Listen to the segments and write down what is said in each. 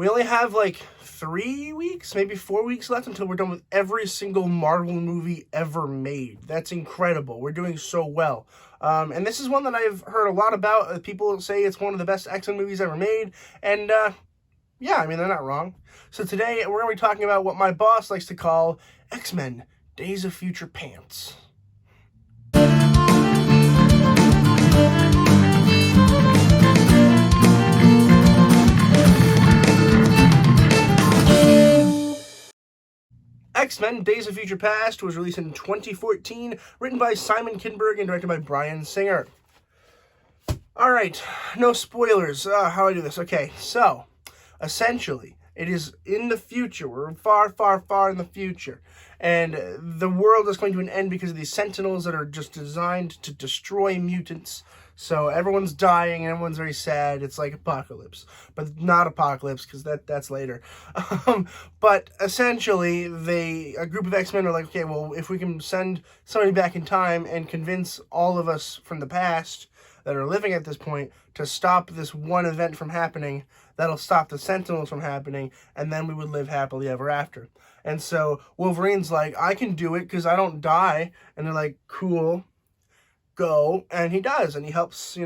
We only have like 3 weeks, maybe 4 weeks left until we're done with every single Marvel movie ever made. That's incredible. We're doing so well. And this is one that I've heard a lot about. People say it's one of the best X-Men movies ever made. And yeah, I mean, they're not wrong. So today we're going to be talking about what my boss likes to call X-Men Days of Future Pants. X-Men Days of Future Past was released in 2014, written by Simon Kinberg and directed by Bryan Singer. Alright, no spoilers. How do I do this? Okay, so, essentially, it is in the future. We're far, far, far in the future. And the world is coming to an end because of these Sentinels that are just designed to destroy mutants. So everyone's dying and everyone's very sad. It's like Apocalypse. But not Apocalypse, because that's later. But essentially, a group of X-Men are like, okay, well, if we can send somebody back in time and convince all of us from the past that are living at this point to stop this one event from happening, that'll stop the Sentinels from happening, and then we would live happily ever after. And so Wolverine's like, I can do it because I don't die. And they're like, cool, go. And he does, and he helps,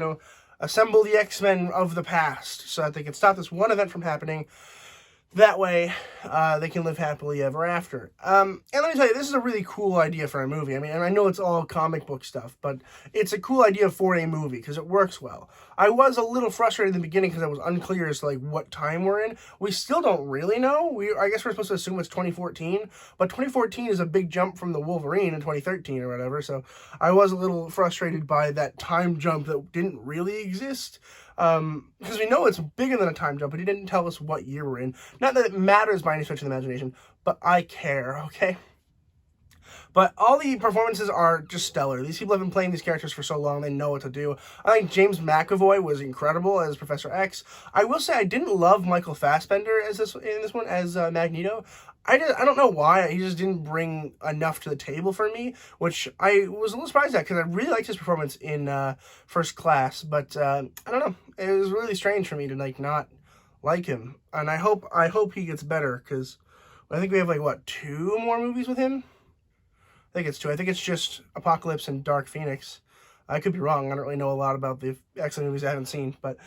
assemble the X-Men of the past so that they can stop this one event from happening. That way, they can live happily ever after. And let me tell you, this is a really cool idea for a movie. I mean, and I know it's all comic book stuff, but it's a cool idea for a movie because it works well. I was a little frustrated in the beginning because I was unclear as to like what time we're in. We still don't really know. I guess we're supposed to assume it's 2014, but 2014 is a big jump from the Wolverine in 2013 or whatever. So I was a little frustrated by that time jump that didn't really exist. Because we know it's bigger than a time jump, but he didn't tell us what year we're in. Not that it matters by any stretch of the imagination, but I care, okay? But all the performances are just stellar. These people have been playing these characters for so long, they know what to do. I think James McAvoy was incredible as Professor X. I will say I didn't love Michael Fassbender in this one as Magneto. I don't know why. He just didn't bring enough to the table for me, which I was a little surprised at because I really liked his performance in First Class. But I don't know. It was really strange for me to not like him, and I hope he gets better because I think we have 2 more movies with him. I think it's 2. I think it's just Apocalypse and Dark Phoenix. I could be wrong. I don't really know a lot about the X-Men movies I haven't seen, but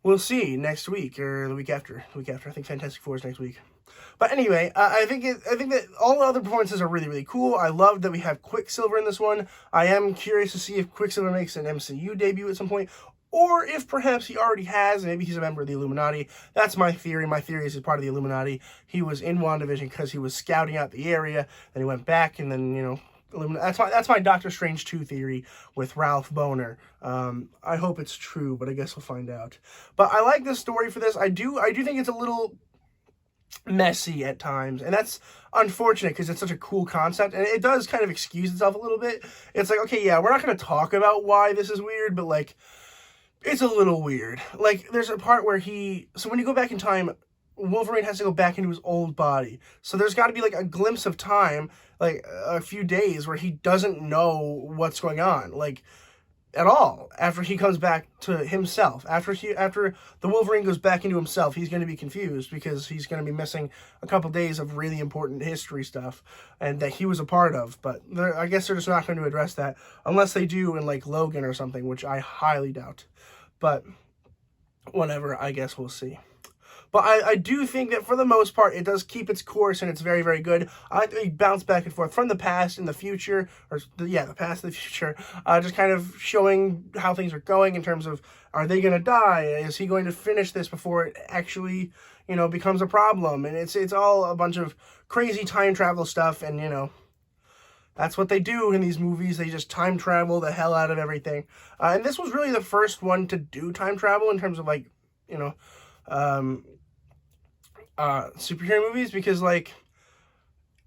we'll see next week or the week after. I think Fantastic Four is next week. But anyway, I think that all the other performances are really, really cool. I love that we have Quicksilver in this one. I am curious to see if Quicksilver makes an MCU debut at some point, or if perhaps he already has, and maybe he's a member of the Illuminati. That's my theory. My theory is he's part of the Illuminati. He was in WandaVision because he was scouting out the area, then he went back, and then, that's my Doctor Strange 2 theory with Ralph Bohner. I hope it's true, but I guess we'll find out. But I like the story for this. I do think it's a little messy at times, and that's unfortunate because it's such a cool concept, and it does kind of excuse itself a little bit. It's like, okay, yeah, we're not going to talk about why this is weird, but it's a little weird. There's a part where so when you go back in time, Wolverine has to go back into his old body. So there's got to be a glimpse of time, a few days where he doesn't know what's going on, at all. After he comes back to himself, after the Wolverine goes back into himself, he's going to be confused because he's going to be missing a couple days of really important history stuff and that he was a part of. But I guess they're just not going to address that unless they do in Logan or something, which I highly doubt. But whatever, I guess we'll see. But I do think that for the most part, it does keep its course, and it's very, very good. I like that we bounce back and forth from the past and the future, the past and the future, just kind of showing how things are going in terms of, are they going to die? Is he going to finish this before it actually, becomes a problem? And it's all a bunch of crazy time travel stuff, and, that's what they do in these movies. They just time travel the hell out of everything. And this was really the first one to do time travel in terms of, superhero movies, because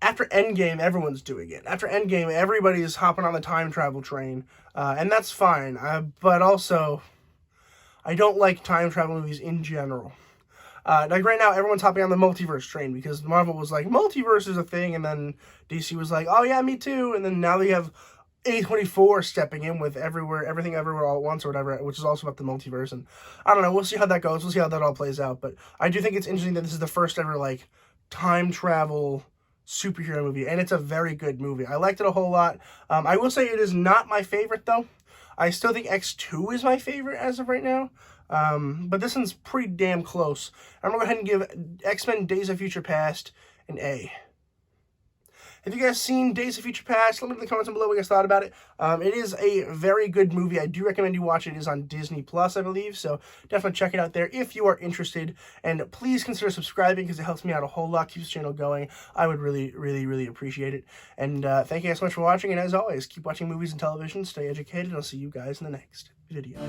after Endgame everyone's doing it. After Endgame everybody's hopping on the time travel train, and that's fine, but also I don't like time travel movies in general. Right now everyone's hopping on the multiverse train because Marvel was like, multiverse is a thing, and then DC was like, oh yeah, me too, and then now they have A24 stepping in with Everything Everywhere All at Once or whatever, which is also about the multiverse. And I don't know, we'll see how that goes. We'll see how that all plays out. But I do think it's interesting that this is the first ever, like, time travel superhero movie. And it's a very good movie. I liked it a whole lot. I will say it is not my favorite, though. I still think X2 is my favorite as of right now. But this one's pretty damn close. I'm going to go ahead and give X-Men Days of Future Past an A. Have you guys seen Days of Future Past? Let me know in the comments below what you guys thought about it. It is a very good movie. I do recommend you watch it. It is on Disney Plus, I believe. So definitely check it out there if you are interested. And please consider subscribing because it helps me out a whole lot, keeps the channel going. I would really, really, really appreciate it. And thank you guys so much for watching. And as always, keep watching movies and television. Stay educated. And I'll see you guys in the next video.